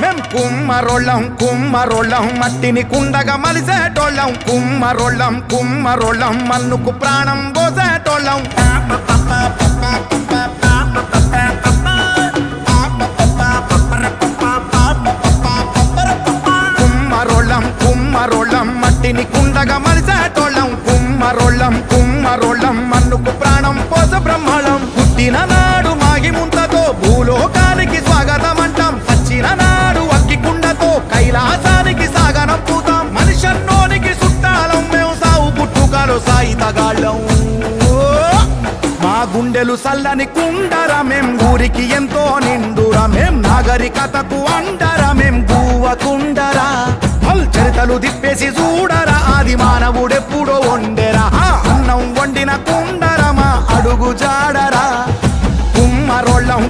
మేం కుమ్మరోళ్ళం కుమ్మరోళ్ళం మట్టిని కుండగా మలిసేటోళ్ళం కుమ్మరోళ్ళం కుమ్మరోళ్ళం మన్నుకు ప్రాణం పోసేటోళ్ళం కుమ్మరోళ్ళం కుమ్మరోళ్ళం మట్టిని కుండగా మలిసేటోళ్ళం కుమ్మరోళ్ళం కుమ్మరోళ్ళం మన్నుకు ప్రాణం పోస బ్రహ్మళం పుట్టిన నాడు మాగి ముంతతో భూలోకానికి స్వాగతం అంటాం వచ్చిన నాడు అక్కి కుండతో కైలాసానికి సాగనం పూతాం మనిషన్నోనికి చుట్టాలం మేము సావు పుట్టుకలో సాయితగాళ్ళం మా గుండెలు సల్లని కుండరా మేం ఊరికి ఎంతో నిండురా మేం నాగరికతకు అండరా మేం గువ్వకుండరా చరితలు దిప్పేసి చూడరా ఆది మానవుడెప్పుడో వండెరా అన్నం వండిన కుండరా మా అడుగు జాడరా కుమ్మరోళ్ళం